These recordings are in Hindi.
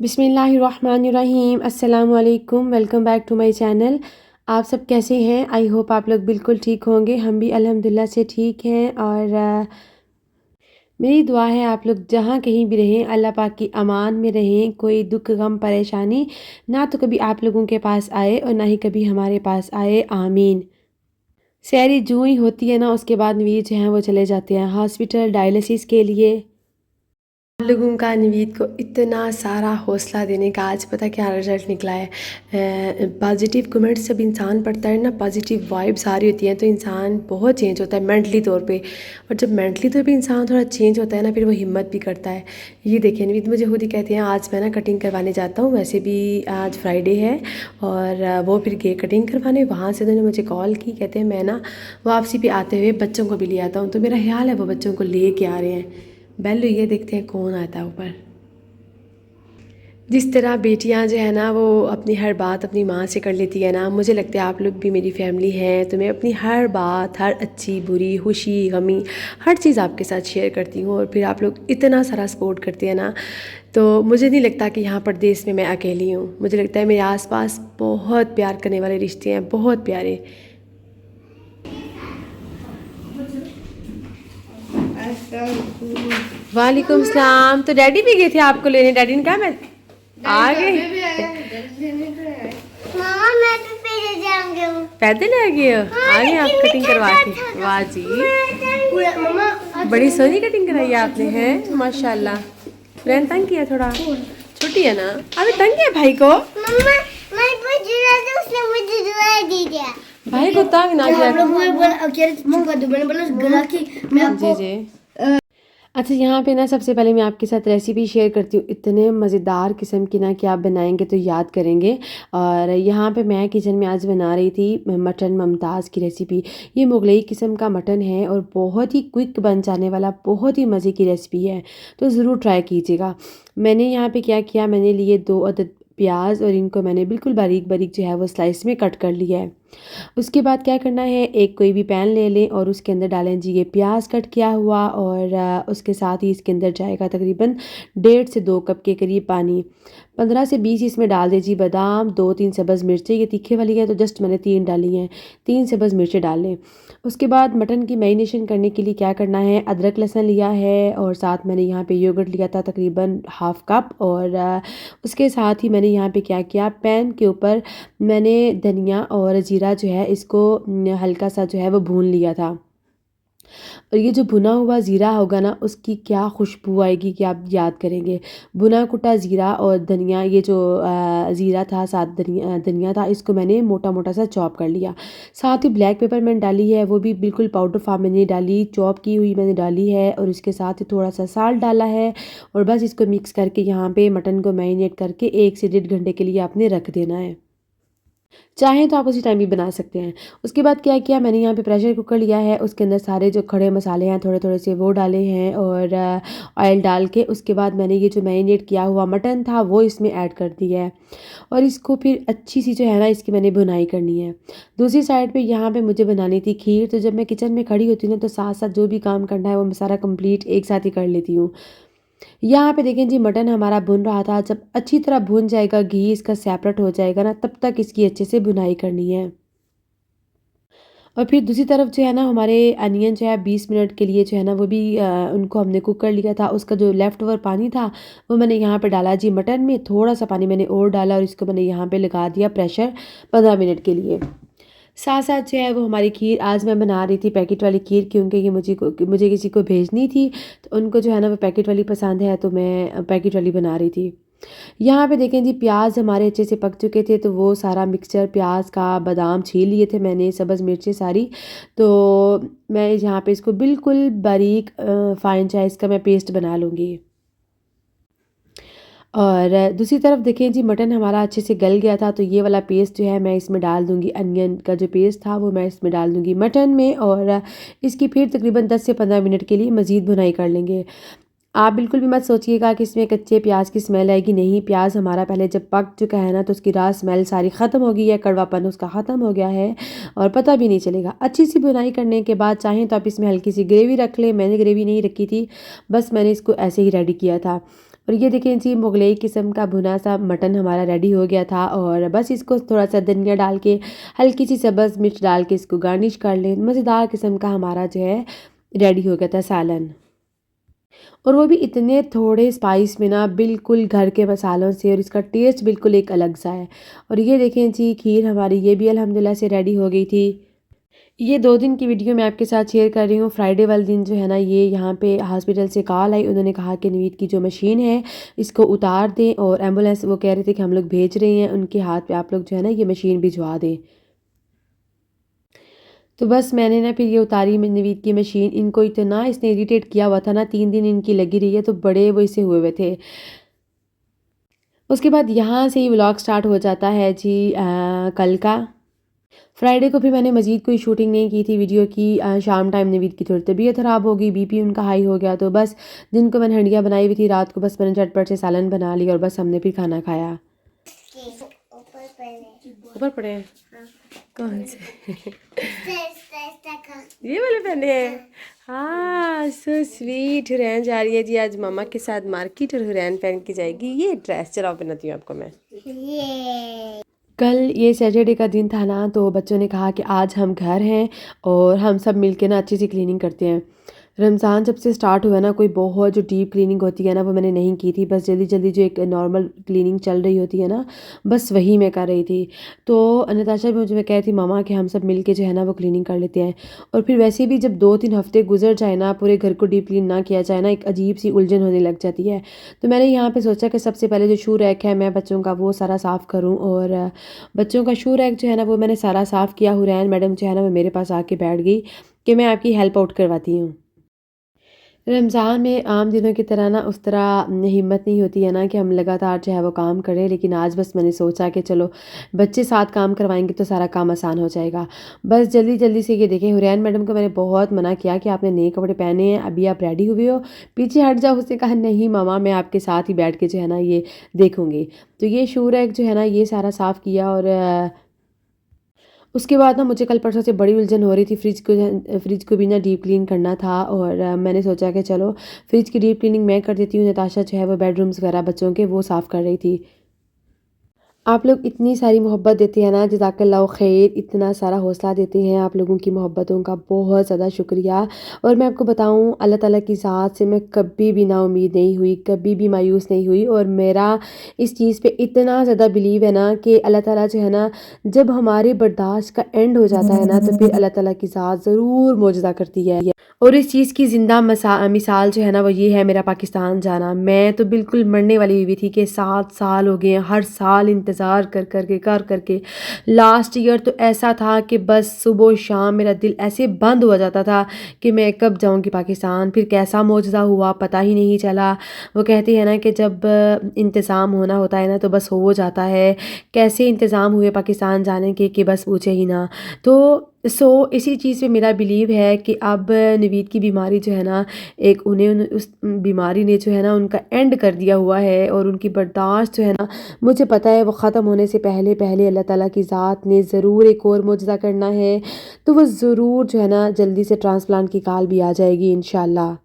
बिस्मिल्लाहिर्रहमानिर्रहीम अस्सलाम वालेकुम। Welcome back to my channel. आप सब कैसे हैं? आई होप आप लोग बिल्कुल ठीक होंगे। हम भी अल्हम्दुलिल्लाह से ठीक हैं और मेरी दुआ है आप लोग जहाँ कहीं भी रहें अल्लाह पाक की अमान में रहें। कोई दुख गम परेशानी ना तो कभी आप लोगों के पास आए और ना ही कभी हमारे पास आए, आमीन। सहरी जूँ ही होती है ना, उसके बाद नवीद जो हैं वो चले जाते हैं हॉस्पिटल डायलिसिस के लिए। आप लोगों का नवीद को इतना सारा हौसला देने का आज पता क्या रिज़ल्ट निकला है। पॉजिटिव कमेंट्स जब इंसान पढ़ता है ना, पॉजिटिव वाइब्स आ रही होती हैं तो इंसान बहुत चेंज होता है मेंटली तौर पे। और जब मेंटली तौर पे इंसान थोड़ा चेंज होता है ना, फिर वो हिम्मत भी करता है। ये देखिए नवीद मुझे खुद ही कहती हैं आज मैं ना कटिंग करवाने जाता हूँ, वैसे भी आज फ्राइडे है। और वो फिर गए कटिंग करवाने, वहाँ से उन्होंने मुझे कॉल की, कहते हैं मैं ना वापसी पे आते हुए बच्चों को भी ले आता हूँ। तो मेरा ख्याल है वो बच्चों को ले के आ रहे हैं। बेल हुई है, देखते हैं कौन आता है ऊपर। जिस तरह बेटियां जो है ना वो अपनी हर बात अपनी माँ से कर लेती है ना, मुझे लगता है आप लोग भी मेरी फैमिली है तो मैं अपनी हर बात, हर अच्छी बुरी खुशी गमी हर चीज़ आपके साथ शेयर करती हूँ। और फिर आप लोग इतना सारा सपोर्ट करते हैं ना, तो मुझे नहीं लगता कि यहाँ परदेश में मैं अकेली हूँ। मुझे लगता है मेरे आसपास बहुत प्यार करने वाले रिश्ते हैं, बहुत प्यारे। वालेकुम सलाम। तो डैडी भी गए थे आपको लेने? डैडी ने कहा मैं आ गए। मामा मैं तो पैदल जाऊंगी। पैदल आ गए हो? हाँ, आ गए आप लेकिन कटिंग मैं करवा के? छोटा वाह जी, मामा बड़ी सोहनी कटिंग कराई है आपने, हैं माशाल्लाह। फ्रेंड तंग किया थोड़ा, छोटी है ना अभी, तंग किया भाई को? मम्मा मैं कुछ जुड़ा तो उसने मुझे जुड़ा दी दिया। भाई को तंग ना किया। हम लोग वो बोला अकेले चुका दो, मैंने बोला गला की मैं आपको। जी जी। अच्छा यहाँ पे ना सबसे पहले मैं आपके साथ रेसिपी शेयर करती हूँ। इतने मज़ेदार किस्म की ना कि आप बनाएंगे तो याद करेंगे। और यहाँ पे मैं किचन में आज बना रही थी मटन मुमताज़ की रेसिपी। ये मुगलई किस्म का मटन है और बहुत ही क्विक बन जाने वाला बहुत ही मज़े की रेसिपी है, तो ज़रूर ट्राई कीजिएगा। मैंने यहाँ पे क्या किया, मैंने लिए 2 अदद प्याज और इनको मैंने बिल्कुल बारीक बारीक जो है वो स्लाइस में कट कर लिया है। उसके बाद क्या करना है, एक कोई भी पैन ले लें और उसके अंदर डालें जी ये प्याज कट किया हुआ, और उसके साथ ही इसके अंदर जाएगा तकरीबन 1.5 से 2 कप के करीब पानी। 15 से 20 इसमें डाल दीजिए बादाम, 2-3 सब्ज़ मिर्चें, ये तीखे वाली है तो जस्ट मैंने 3 डाली हैं, 3 सब्ज़ मिर्चें डाल लें। उसके बाद मटन की मैरिनेशन करने के लिए क्या करना है, अदरक लहसुन लिया है और साथ मैंने यहाँ पे योगर्ट लिया था तकरीबन हाफ़ कप। और उसके साथ ही मैंने यहाँ पे क्या किया, पैन के ऊपर मैंने धनिया और जीरा जो है इसको हल्का सा जो है वो भून लिया था। और ये जो भुना हुआ ज़ीरा होगा ना, उसकी क्या खुशबू आएगी कि आप याद करेंगे। भुना कुटा ज़ीरा और धनिया, ये जो ज़ीरा था साथ धनिया था, इसको मैंने मोटा मोटा सा चॉप कर लिया। साथ ही ब्लैक पेपर मैंने डाली है, वो भी बिल्कुल पाउडर फॉर्म में नहीं डाली, चॉप की हुई मैंने डाली है। और इसके साथ ही थोड़ा सा साल्ट डाला है और बस इसको मिक्स करके यहाँ पे मटन को मैरिनेट करके 1 से 1.5 घंटे के लिए आपने रख देना है। चाहें तो आप उसी टाइम भी बना सकते हैं। उसके बाद क्या किया, मैंने यहाँ पे प्रेशर कुकर लिया है, उसके अंदर सारे जो खड़े मसाले हैं थोड़े थोड़े से वो डाले हैं और ऑयल डाल के उसके बाद मैंने ये जो मैरिनेट किया हुआ मटन था वो इसमें ऐड कर दिया है। और इसको फिर अच्छी सी जो है ना इसकी मैंने भुनाई करनी है। दूसरी साइड पे यहाँ पे मुझे बनानी थी खीर, तो जब मैं किचन में खड़ी होती हूँ ना तो साथ साथ जो भी काम करना है वो मैं सारा कंप्लीट एक साथ ही कर लेती हूँ। यहाँ पे देखें जी मटन हमारा भुन रहा था, जब अच्छी तरह भुन जाएगा, घी इसका सेपरेट हो जाएगा ना, तब तक इसकी अच्छे से भुनाई करनी है। और फिर दूसरी तरफ जो है ना हमारे अनियन जो है 20 मिनट के लिए जो है ना वो भी उनको हमने कुक कर लिया था। उसका जो लेफ़्ट ओवर पानी था वो मैंने यहाँ पे डाला जी मटन में, थोड़ा-सा पानी मैंने और डाला और इसको मैंने यहाँ पे लगा दिया प्रेशर 15 मिनट के लिए। साथ-साथ जो है वो हमारी खीर आज मैं बना रही थी पैकेट वाली खीर, क्योंकि ये मुझे किसी को भेजनी थी, तो उनको जो है ना वो पैकेट वाली पसंद है, तो मैं पैकेट वाली बना रही थी। यहाँ पे देखें जी प्याज हमारे अच्छे से पक चुके थे, तो वो सारा मिक्सचर प्याज का बादाम छील लिए थे मैंने, सब्ज़ मिर्चें सारी, तो मैं यहाँ पे इसको बिल्कुल बारीक फाइन साइज़ का मैं पेस्ट बना लूँगी। और दूसरी तरफ देखें जी मटन हमारा अच्छे से गल गया था, तो ये वाला पेस्ट जो है मैं इसमें डाल दूँगी, अनियन का जो पेस्ट था वो मैं इसमें डाल दूँगी मटन में, और इसकी फिर तकरीबन 10 से 15 मिनट के लिए मज़ीद भुनाई कर लेंगे। आप बिल्कुल भी मत सोचिएगा कि इसमें कच्चे प्याज की स्मेल आएगी, नहीं, प्याज हमारा पहले जब पक चुका है ना तो उसकी राह स्मेल सारी ख़त्म हो गई है, कड़वापन उसका ख़त्म हो गया है और पता भी नहीं चलेगा। अच्छी सी भुनाई करने के बाद चाहें तो आप इसमें हल्की सी ग्रेवी रख लें, मैंने ग्रेवी नहीं रखी थी, बस मैंने इसको ऐसे ही रेडी किया था। और ये देखें जी मुगलई किस्म का भुना सा मटन हमारा रेडी हो गया था, और बस इसको थोड़ा सा धनिया डाल के हल्की सी सब्ज़ मिर्च डाल के इसको गार्निश कर लें। मज़ेदार किस्म का हमारा जो है रेडी हो गया था सालन, और वो भी इतने थोड़े स्पाइस में ना, बिल्कुल घर के मसालों से, और इसका टेस्ट बिल्कुल एक अलग सा है। और ये देखें जी खीर हमारी ये भी अल्हम्दुलिल्लाह से रेडी हो गई थी। ये 2 दिन की वीडियो मैं आपके साथ शेयर कर रही हूँ। फ्राइडे वाले दिन जो है ना ये यहाँ पे हॉस्पिटल से कॉल आई, उन्होंने कहा कि नवीद की जो मशीन है इसको उतार दें, और एम्बुलेंस वो कह रहे थे कि हम लोग भेज रहे हैं, उनके हाथ पे आप लोग जो है ना ये मशीन भिजवा दें। तो बस मैंने ना फिर ये उतारी में नवीद की मशीन, इनको इतना इसने इरिटेट किया हुआ था ना, 3 दिन इनकी लगी रही है, तो बड़े वो इससे हुए हुए थे। उसके बाद यहाँ से ही व्लॉग स्टार्ट हो जाता है जी कल का। फ्राइडे को फिर मैंने मज़ीद कोई शूटिंग नहीं की थी वीडियो की। शाम टाइम नवीद की थोड़ी तबीयत ख़राब हो गई, बीपी उनका हाई हो गया, तो बस दिन को मैंने हंडिया बनाई हुई थी, रात को बस मैंने झटपट से सालन बना ली और बस हमने फिर खाना खाया। ऊपर पहले ऊपर पड़े हैं कौन से? का ये वाले पहने हैं। हाँ सो स्वीट। हुरैन जा रही है जी आज मामा के साथ मार्केट, और हुरैन पहन के जाएगी ये ड्रेस। चलाओ पहनाती हूँ आपको मैं। ये कल ये सैटरडे का दिन था ना, तो बच्चों ने कहा कि आज हम घर हैं और हम सब मिलके ना अच्छी सी क्लीनिंग करते हैं। रमज़ान जब से स्टार्ट हुआ ना, कोई बहुत जो डीप क्लीनिंग होती है ना वो मैंने नहीं की थी, बस जल्दी जल्दी जो एक नॉर्मल क्लीनिंग चल रही होती है ना, बस वही मैं कर रही थी। तो नताशा भी मुझे कह रही थी मामा कि हम सब मिल के जो है ना वो क्लीनिंग कर लेते हैं। और फिर वैसे भी जब 2-3 हफ्ते गुजर जाए ना, पूरे घर को डीप क्लीन ना किया जाए ना, एक अजीब सी उलझन होने लग जाती है। तो मैंने यहाँ पे सोचा कि सबसे पहले जो शू रैक है मैं बच्चों का वो सारा साफ़ करूँ, और बच्चों का शू रैक जो है ना वो मैंने सारा साफ़ किया। हुरैन मैडम जो है ना वो मेरे पास आके बैठ गई कि मैं आपकी हेल्प आउट करवाती हूँ। रमज़ान में आम दिनों की तरह ना उस तरह हिम्मत नहीं होती है ना कि हम लगातार जो है वो काम करें, लेकिन आज बस मैंने सोचा कि चलो बच्चे साथ काम करवाएंगे तो सारा काम आसान हो जाएगा। बस जल्दी जल्दी से ये देखें, हुरैन मैडम को मैंने बहुत मना किया कि आपने नए कपड़े पहने हैं, अभी आप रेडी हुए हो, पीछे हट जाओ। उसने कहा नहीं मामा मैं आपके साथ ही बैठ के जो है ना ये देखूँगी। तो ये शू रैक जो है ना ये सारा साफ़ किया, और उसके बाद ना मुझे कल परसों से बड़ी उलझन हो रही थी, फ्रिज को भी ना डीप क्लीन करना था, और मैंने सोचा कि चलो फ्रिज की डीप क्लीनिंग मैं कर देती हूँ। नताशा जो है वो बेडरूम्स वगैरह बच्चों के वो साफ़ कर रही थी। आप लोग इतनी सारी मोहब्बत देते हैं ना, जज़ाकल्लाह खैर, इतना सारा हौसला देते हैं, आप लोगों की मोहब्बतों का बहुत ज़्यादा शुक्रिया। और मैं आपको बताऊँ अल्लाह ताला की ज़ात से मैं कभी भी नाउम्मीद नहीं हुई, कभी भी मायूस नहीं हुई, और मेरा इस चीज़ पे इतना ज़्यादा बिलीव है ना कि अल्लाह ताला जो है ना जब हमारे बर्दाश्त का एंड हो जाता है ना, तो फिर अल्लाह ताला की ज़ात ज़रूर मोजज़ा करती है। और इस चीज़ की ज़िंदा मिसाल जो है ना वो ये है मेरा पाकिस्तान जाना। मैं तो बिल्कुल मरने वाली हुई थी कि 7 साल हो गए हैं, हर साल इंतज़ार कर के लास्ट ईयर तो ऐसा था कि बस सुबह शाम मेरा दिल ऐसे बंद हो जाता था कि मैं कब जाऊंगी पाकिस्तान। फिर कैसा मौजज़ा हुआ पता ही नहीं चला। वो कहते हैं ना कि जब इंतज़ाम होना होता है ना तो बस हो जाता है। कैसे इंतज़ाम हुए पाकिस्तान जाने के कि बस पूछे ही ना। तो इसी चीज़ पे मेरा बिलीव है कि अब नवीद की बीमारी जो है ना, एक उन्हें उस बीमारी ने जो है ना उनका एंड कर दिया हुआ है, और उनकी बर्दाश्त जो है ना मुझे पता है वो ख़त्म होने से पहले पहले अल्लाह ताला की ज़ात ने ज़रूर एक और मुआज़ा करना है, तो वो ज़रूर जो है ना जल्दी से ट्रांसप्लांट की कॉल भी आ जाएगी इंशाल्लाह।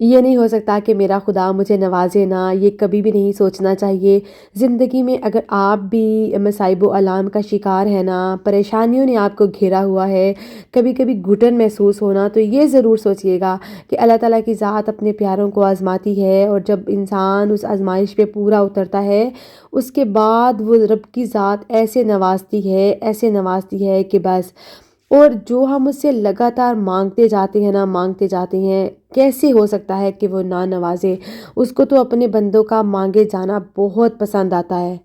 ये नहीं हो सकता कि मेरा खुदा मुझे नवाज़े ना, ये कभी भी नहीं सोचना चाहिए। ज़िंदगी में अगर आप भी मसाइब व आलाम का शिकार है ना, परेशानियों ने आपको घेरा हुआ है, कभी-कभी घुटन महसूस होना, तो ये ज़रूर सोचिएगा कि अल्लाह ताला की ज़ात अपने प्यारों को आज़माती है और जब इंसान उस आज़माइश पे पूरा उतरता है, उसके बाद वो रब की ज़ात ऐसे नवाज़ती है कि बस। और जो हम उससे लगातार मांगते जाते हैं, कैसे हो सकता है कि वो ना नवाज़े? उसको तो अपने बंदों का मांगे जाना बहुत पसंद आता है।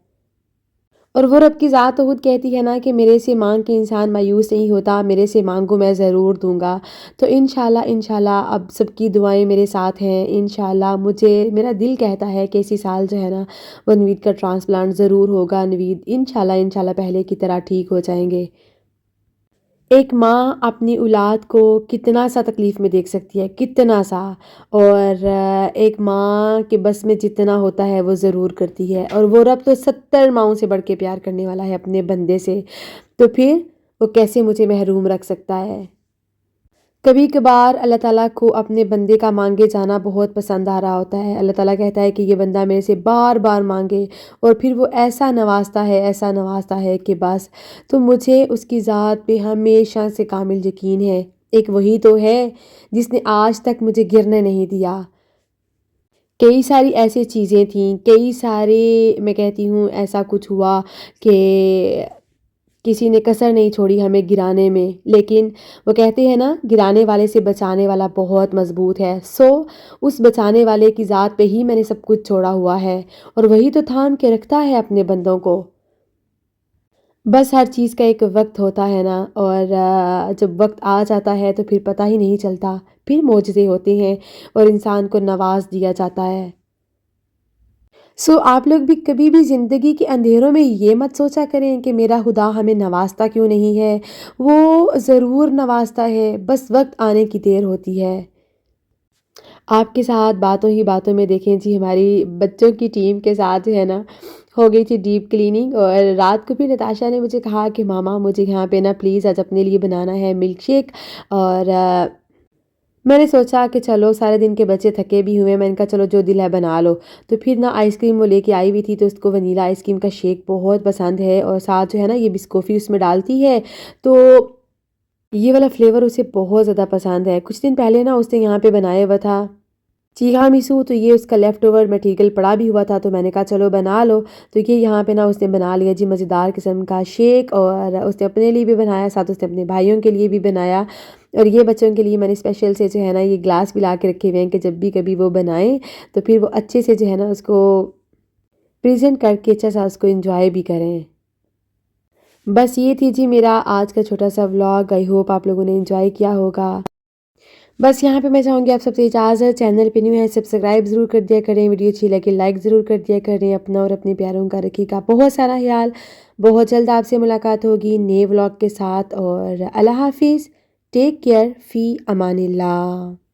और वो रब की ज़ात तो खुद कहती है ना कि मेरे से मांग के इंसान मायूस नहीं होता, मेरे से मांगो मैं ज़रूर दूंगा। तो इंशाल्लाह अब सबकी दुआएं मेरे साथ हैं। इंशाल्लाह मुझे मेरा दिल कहता है कि इसी साल जो है ना, वो नवीद का ट्रांसप्लांट ज़रूर होगा। नवीद इंशाल्लाह पहले की तरह ठीक हो जाएंगे। एक माँ अपनी औलाद को कितना सा तकलीफ़ में देख सकती है, कितना सा। और एक माँ के बस में जितना होता है वो ज़रूर करती है, और वो रब तो 70 माँओं से बढ़ के प्यार करने वाला है अपने बंदे से, तो फिर वो कैसे मुझे महरूम रख सकता है। कभी कभार अल्लाह ताला को अपने बंदे का मांगे जाना बहुत पसंद आ रहा होता है। अल्लाह ताला कहता है कि ये बंदा मेरे से बार बार मांगे, और फिर वो ऐसा नवाजता है कि बस। तो मुझे उसकी ज़ात पे हमेशा से कामिल यकीन है। एक वही तो है जिसने आज तक मुझे गिरने नहीं दिया। कई सारी ऐसी चीज़ें थीं, कई सारे, मैं कहती हूँ ऐसा कुछ हुआ कि किसी ने कसर नहीं छोड़ी हमें गिराने में, लेकिन वो कहते हैं ना, गिराने वाले से बचाने वाला बहुत मज़बूत है। उस बचाने वाले की ज़ात पे ही मैंने सब कुछ छोड़ा हुआ है, और वही तो थाम के रखता है अपने बंदों को। बस हर चीज़ का एक वक्त होता है ना, और जब वक्त आ जाता है तो फिर पता ही नहीं चलता, फिर मोजज़े होते हैं और इंसान को नवाज दिया जाता है। आप लोग भी कभी भी ज़िंदगी के अंधेरों में ये मत सोचा करें कि मेरा खुदा हमें नवाज़ता क्यों नहीं है। वो ज़रूर नवाज़ता है, बस वक्त आने की देर होती है। आपके साथ बातों ही बातों में देखें जी, हमारी बच्चों की टीम के साथ जो है ना, हो गई थी डीप क्लीनिंग, और रात को भी नताशा ने मुझे कहा कि मामा मुझे यहाँ पे ना प्लीज़ आज अपने लिए बनाना है मिल्क शेक। और मैंने सोचा कि चलो सारे दिन के बच्चे थके भी हुए हैं, मैंने कहा चलो जो दिल है बना लो। तो फिर ना आइसक्रीम वो लेके आई हुई थी, तो उसको वनीला आइसक्रीम का शेक बहुत पसंद है, और साथ जो है ना ये बिस्कॉफ़ी उसमें डालती है, तो ये वाला फ्लेवर उसे बहुत ज़्यादा पसंद है। कुछ दिन पहले ना उसने यहाँ पे बनाया हुआ था चीहा मिसू, तो ये उसका लेफ़्ट ओवर मटीरियल पड़ा भी हुआ था, तो मैंने कहा चलो बना लो। तो ये यहाँ पे ना उसने बना लिया जी मज़ेदार किस्म का शेक, और उसने अपने लिए भी बनाया, साथ उसने अपने भाइयों के लिए भी बनाया। और ये बच्चों के लिए मैंने स्पेशल से जो है ना ये ग्लास भी ला के रखे हुए हैं कि जब भी कभी वो बनाएं तो फिर वो अच्छे से जो है ना उसको प्रेजेंट करके अच्छा सा उसको एंजॉय भी करें। बस ये थी जी मेरा आज का छोटा सा व्लॉग। आई होप आप लोगों ने एंजॉय किया होगा। बस यहाँ पे मैं चाहूँगी आप सबसे इजाज़त। चैनल पे न्यू है सब्सक्राइब ज़रूर कर दिया करें, वीडियो अच्छी लगे लाइक ज़रूर कर दिया करें। अपना और अपने प्यारों का रखिएगा बहुत सारा ख्याल। बहुत जल्द आपसे मुलाकात होगी नए व्लॉग के साथ, और अल्लाह हाफिज़। टेक केयर, फ़ी अमानिल्लाह।